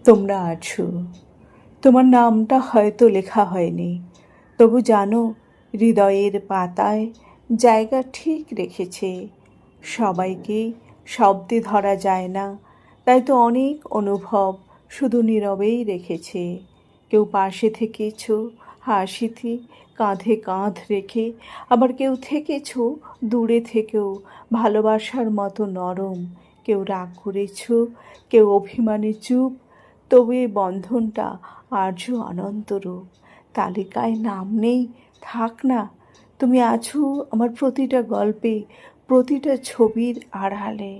তোমরা আছো, তোমার নামটা হয়তো লেখা হয়নি, তবু জানো হৃদয়ের পাতায় জায়গা ঠিক রেখেছে। সবাইকে শব্দে ধরা যায় না, তাই তো অনেক অনুভব শুধু নীরবেই রেখেছে। কেউ পাশে থেকেছ হাসিতে কাঁধে কাঁধ রেখে, আবার কেউ থেকেছ দূরে থেকেও ভালোবাসার মতো নরম। কেউ রাগ করেছ, কেউ অভিমানে চুপ, তবু এই বন্ধনটা আজও অনন্তরূপ। তালিকায় নাম নেই, থাক না, তুমি আছো আমার প্রতিটা গল্পে, প্রতিটা ছবির আড়ালে।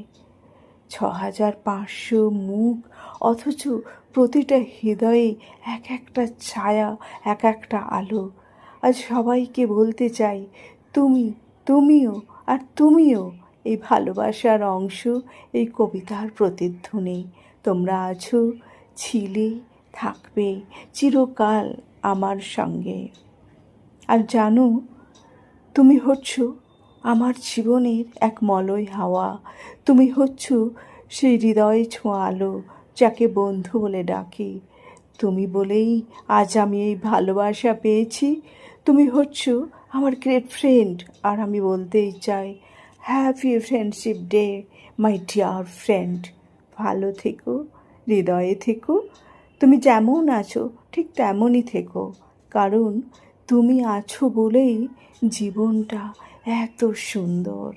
6500 মুখ, অথচ প্রতিটা হৃদয়ে এক একটা ছায়া, এক একটা আলো। আজ সবাইকে বলতে চাই, তুমি, তুমিও, আর তুমিও এই ভালোবাসার অংশ, এই কবিতার প্রতিধ্বনি। তোমরা আছো, ছিলে, থাকবে চিরকাল আমার সঙ্গে। আর জানো, তুমি হচ্ছ আমার জীবনের এক মলয় হাওয়া। তুমি হচ্ছ সেই হৃদয়ে ছোঁয়া আলো, যাকে বন্ধু বলে ডাকি। তুমি বলেই আজ আমি এই ভালোবাসা পেয়েছি। তুমি হচ্ছ আমার গ্রেট ফ্রেন্ড, আর আমি বলতেই চাই, happy friendship day my dear friend. ভালো থেকো, হৃদয়ে থেকো। তুমি যেমন আছো ঠিক তেমনই থেকো, কারণ তুমি আছো বলেই জীবনটা এত সুন্দর।